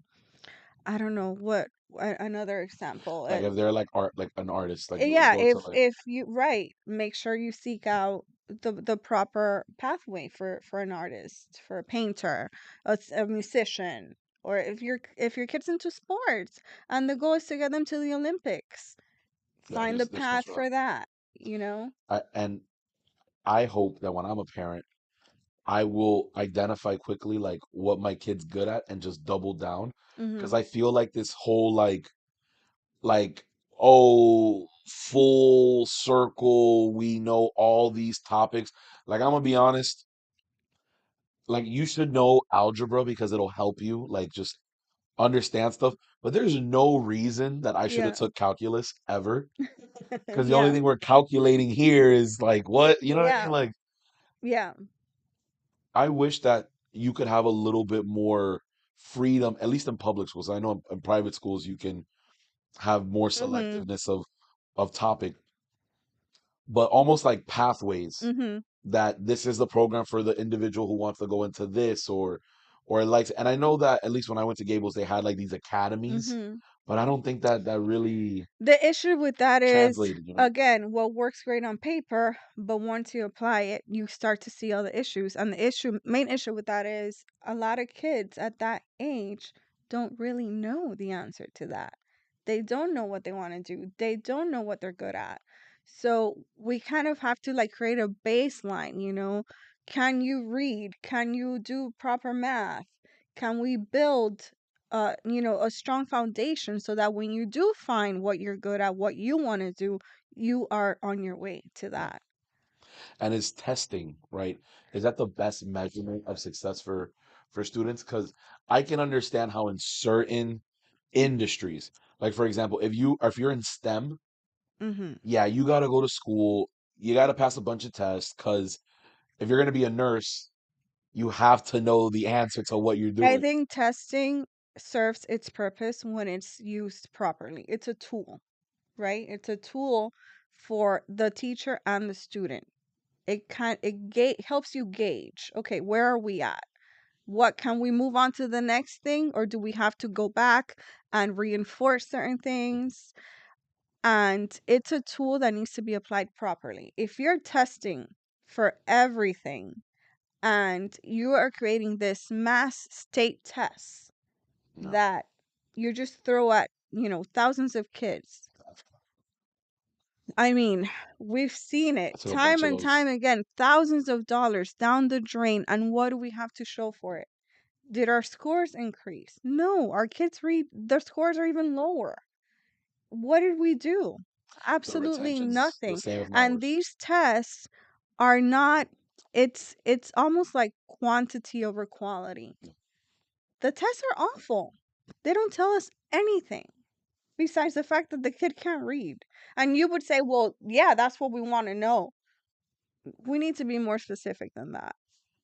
Speaker 2: I don't know what, another example.
Speaker 1: Like if they're like art, like an artist, like
Speaker 2: Yeah,
Speaker 1: go to
Speaker 2: if
Speaker 1: like
Speaker 2: if you right, make sure you seek out the proper pathway for an artist, for a painter, a musician, or if your kid's into sports and the goal is to get them to the Olympics,
Speaker 1: yeah,
Speaker 2: find the
Speaker 1: there's no
Speaker 2: path
Speaker 1: sort of
Speaker 2: for that, you know?
Speaker 1: and I hope that when I'm a parent, I will identify quickly like what my kid's good at and just double down. Because
Speaker 2: Mhm.
Speaker 1: I feel like this whole like oh full circle, we know all these topics. Like I'm gonna be honest, like you should know algebra because it'll help you like just understand stuff. But there's no reason that I should have
Speaker 2: Yeah.
Speaker 1: took calculus ever. Because the only
Speaker 2: Yeah.
Speaker 1: thing we're calculating here is like what, you know what I
Speaker 2: Yeah.
Speaker 1: mean? Like
Speaker 2: Yeah.
Speaker 1: I wish that you could have a little bit more freedom, at least in public schools. I know in private schools you can have more
Speaker 2: Mhm.
Speaker 1: selectiveness of topic, but almost like pathways
Speaker 2: Mhm.
Speaker 1: that this is the program for the individual who wants to go into this or like and I know that at least when I went to Gables they had like these academies,
Speaker 2: Mhm.
Speaker 1: but I don't think that that really
Speaker 2: The issue with that is,
Speaker 1: translated, you know?
Speaker 2: again, what works great on paper, but once you apply it, you start to see all the issues. And the main issue with that is a lot of kids at that age don't really know the answer to that. They don't know what they want to do. They don't know what they're good at. So we kind of have to like create a baseline. Can you read? Can you do proper math? Can we build a strong foundation so that when you do find what you're good at, what you want to do, you are on your way to
Speaker 1: Yeah.
Speaker 2: that.
Speaker 1: And is testing, right? Is that the best measurement of success for students? Because I can understand how in certain industries, like for example, if you're in STEM,
Speaker 2: Hmm.
Speaker 1: yeah, you got to go to school, you got to pass a bunch of tests because if you're going to be a nurse, you have to know the answer to what you're
Speaker 2: I
Speaker 1: doing.
Speaker 2: think testing serves its purpose when it's used properly. It's a tool, right? It's a tool for the teacher and the student. It helps you gauge, okay, where are we at? What can we move on to the next thing, or do we have to go back and reinforce certain things? And it's a tool that needs to be applied properly. If you're testing for everything and you are creating this mass state test
Speaker 1: No,
Speaker 2: that you just throw at, thousands of kids. I mean, we've seen it
Speaker 1: I took a bunch
Speaker 2: time
Speaker 1: of
Speaker 2: and time
Speaker 1: those.
Speaker 2: again, thousands of dollars down the drain, and what do we have to show for it? Did our scores increase? No, our kids read, their scores are even lower. What did we do?
Speaker 1: The
Speaker 2: Absolutely
Speaker 1: retention's the
Speaker 2: nothing.
Speaker 1: same, if not
Speaker 2: And
Speaker 1: worse.
Speaker 2: these tests are not, it's almost like quantity over quality. The tests are awful. They don't tell us anything besides the fact that the kid can't read. And you would say, well, yeah, that's what we want to know. We need to be more specific than that,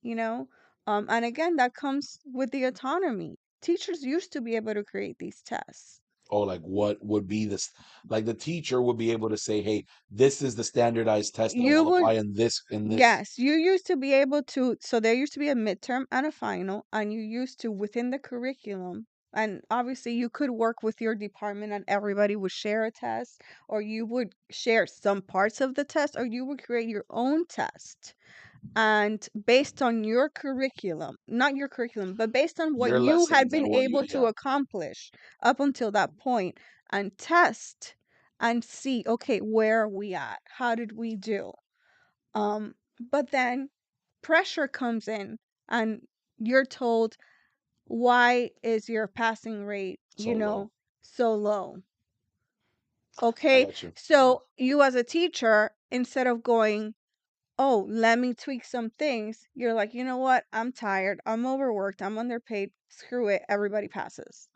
Speaker 2: you know? And again, that comes with the autonomy. Teachers used to be able to create these tests.
Speaker 1: Oh, like what would be this? Like the teacher would be able to say, "Hey, this is the standardized test that
Speaker 2: You
Speaker 1: will
Speaker 2: would,
Speaker 1: apply in this."
Speaker 2: yes, you used to be able to, so there used to be a midterm and a final, and you used to, within the curriculum, and obviously you could work with your department and everybody would share a test, or you would share some parts of the test, or you would create your own test. And based on your curriculum, not your curriculum, but based on what
Speaker 1: Your
Speaker 2: you had
Speaker 1: lessons
Speaker 2: been
Speaker 1: and what you,
Speaker 2: able to
Speaker 1: yeah.
Speaker 2: accomplish up until that point, and test and see, okay, where are we at? How did we do? But then pressure comes in and you're told, why is your passing rate,
Speaker 1: So low.
Speaker 2: so low?
Speaker 1: I
Speaker 2: Okay.
Speaker 1: got you. Yeah.
Speaker 2: So you as a teacher, instead of going, oh, let me tweak some things, you're like, you know what? I'm tired. I'm overworked. I'm underpaid. Screw it. Everybody passes.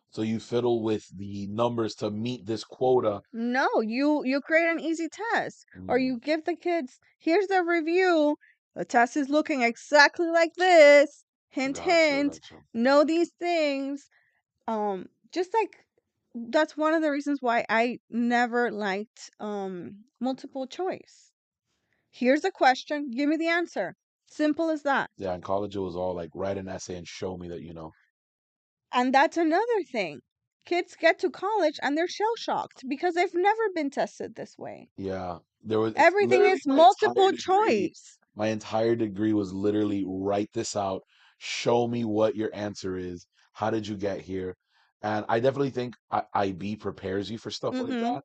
Speaker 1: So you fiddle with the numbers to meet this quota.
Speaker 2: No, you create an easy test, or
Speaker 1: Mm,
Speaker 2: you give the kids, here's the review. The test is looking exactly like this. Hint,
Speaker 1: got you.
Speaker 2: hint.
Speaker 1: Got you.
Speaker 2: Know these things. Just like that's one of the reasons why I never liked multiple choice. Here's a question, give me the answer. Simple as that.
Speaker 1: Yeah, in college it was all like write an essay and show me that you know.
Speaker 2: And that's another thing. Kids get to college and they're shell shocked because they've never been tested this way.
Speaker 1: Yeah, there was it's
Speaker 2: Everything
Speaker 1: literally
Speaker 2: is
Speaker 1: my entire
Speaker 2: multiple
Speaker 1: degree.
Speaker 2: choice.
Speaker 1: My entire degree was literally write this out, show me what your answer is. How did you get here? And I definitely think IB prepares you for stuff like
Speaker 2: Mm-hmm.
Speaker 1: that,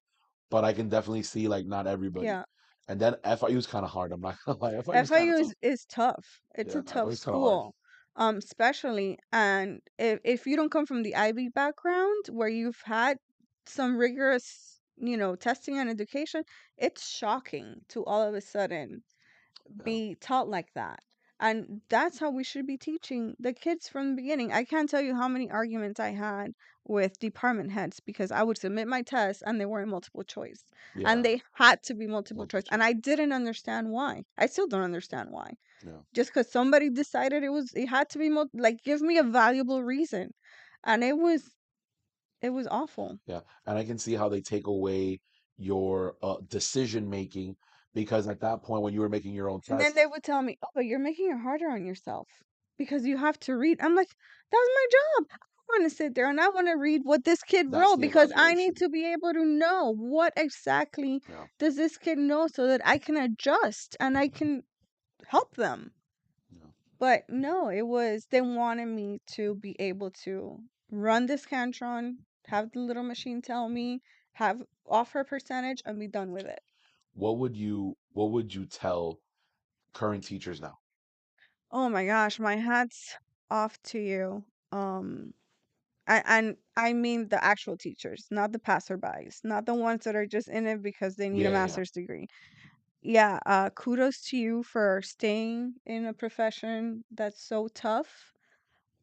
Speaker 1: but I can definitely see like not everybody.
Speaker 2: Yeah.
Speaker 1: And then FIU is kind of hard. I'm not gonna lie, FIU is kind
Speaker 2: FIU
Speaker 1: of tough.
Speaker 2: is tough. It's
Speaker 1: Yeah,
Speaker 2: a tough
Speaker 1: FIU is kind of hard.
Speaker 2: school. Especially, and if you don't come from the IB background where you've had some rigorous, testing and education, it's shocking to all of a sudden
Speaker 1: Yeah,
Speaker 2: be taught like that. And that's how we should be teaching the kids from the beginning. I can't tell you how many arguments I had with department heads because I would submit my tests and they weren't multiple choice. And
Speaker 1: yeah,
Speaker 2: they had to be multiple
Speaker 1: multiple
Speaker 2: choice. And
Speaker 1: choice.
Speaker 2: I didn't understand why. I still don't understand why.
Speaker 1: Yeah,
Speaker 2: Just because somebody decided it had to be like give me a valuable reason. And it was awful.
Speaker 1: yeah, and I can see how they take away your decision making because at that point when you were making your own
Speaker 2: And then
Speaker 1: tests,
Speaker 2: they would tell me, "Oh, but you're making it harder on yourself because you have to read." I'm like, "That's my job. I want to sit there and I want to read what this kid
Speaker 1: that's
Speaker 2: wrote
Speaker 1: the
Speaker 2: because I need
Speaker 1: evaluation.
Speaker 2: to be able to know what exactly
Speaker 1: Yeah,
Speaker 2: does this kid know so that I can adjust and I can help them."
Speaker 1: yeah.
Speaker 2: But no, it was they wanted me to be able to run this Cantron, have the little machine tell me, have offer percentage, and be done with it.
Speaker 1: What would you tell current teachers now?
Speaker 2: Oh my gosh, my hat's off to you. And I mean the actual teachers, not the passerbys, not the ones that are just in it because they need a
Speaker 1: Yeah, yeah, yeah.
Speaker 2: master's degree. Yeah, kudos to you for staying in a profession that's so tough.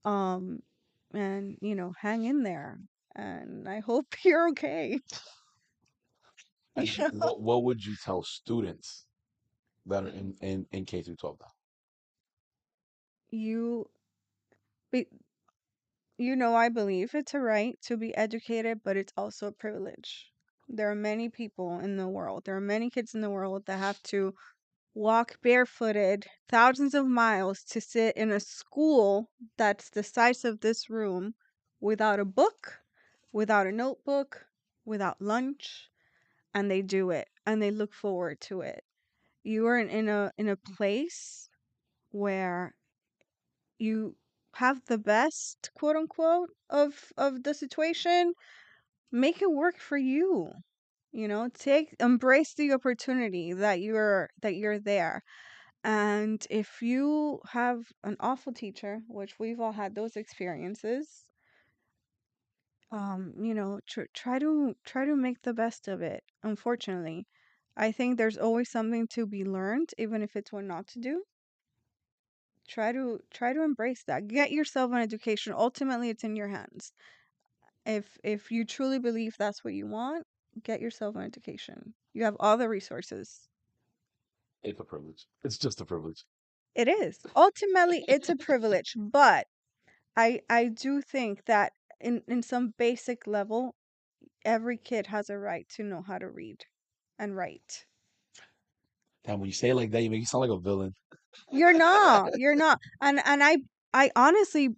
Speaker 2: Um, and hang in there. And I hope you're okay. You
Speaker 1: And
Speaker 2: know,
Speaker 1: what would you tell students that are in K through 12 now?
Speaker 2: you be, I believe it's a right to be educated, but it's also a privilege. There are many people in the world. There are many kids in the world that have to walk barefooted thousands of miles to sit in a school that's the size of this room without a book, without a notebook, without lunch, and they do it and they look forward to it. You are in a place where you have the best, quote unquote, of the situation. Make it work for you. Take embrace the opportunity that you're there. And if you have an awful teacher, which we've all had those experiences, try to make the best of it. Unfortunately, I think there's always something to be learned, even if it's what not to do. Try to embrace that. Get yourself an education. Ultimately, it's in your hands. If you truly believe that's what you want, get yourself an education. You have all the resources.
Speaker 1: It's a privilege. It's just a privilege.
Speaker 2: It is. Ultimately, it's a privilege, but I do think that in some basic level, every kid has a right to know how to read and write.
Speaker 1: Damn, when you say it like that, you make it sound like a villain.
Speaker 2: You're not. You're not. And I honestly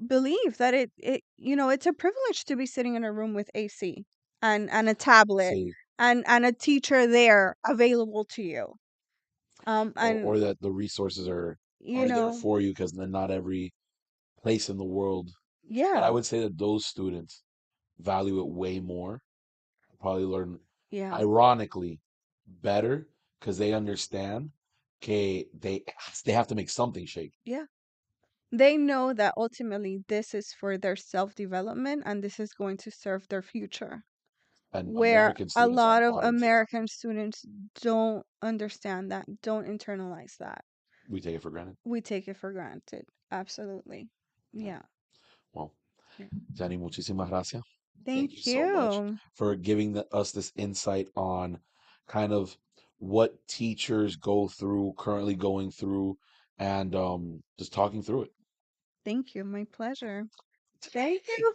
Speaker 2: believe that it's a privilege to be sitting in a room with AC and a tablet
Speaker 1: Say,
Speaker 2: and a teacher there available to you. And
Speaker 1: or that the resources
Speaker 2: you
Speaker 1: are there
Speaker 2: know,
Speaker 1: for you because not every place in the world. But I
Speaker 2: yeah.
Speaker 1: would say that those students value it way more. Probably learn,
Speaker 2: Yeah.
Speaker 1: ironically, better because they understand. Okay, they have to make something shake.
Speaker 2: Yeah. They know that ultimately this is for their self-development and this is going to serve their future.
Speaker 1: And
Speaker 2: Where
Speaker 1: American
Speaker 2: a
Speaker 1: students are
Speaker 2: lot of
Speaker 1: bugs.
Speaker 2: American students don't understand that, don't internalize that.
Speaker 1: We take it for granted.
Speaker 2: We take it for granted. Absolutely.
Speaker 1: Yeah.
Speaker 2: Yeah.
Speaker 1: Well,
Speaker 2: Yeah.
Speaker 1: Jenny, muchísimas gracias. Thank you
Speaker 2: Thank
Speaker 1: so much
Speaker 2: you.
Speaker 1: for giving us this insight on kind of what teachers go through, currently going through, and just talking through it.
Speaker 2: Thank you. My pleasure. Thank you.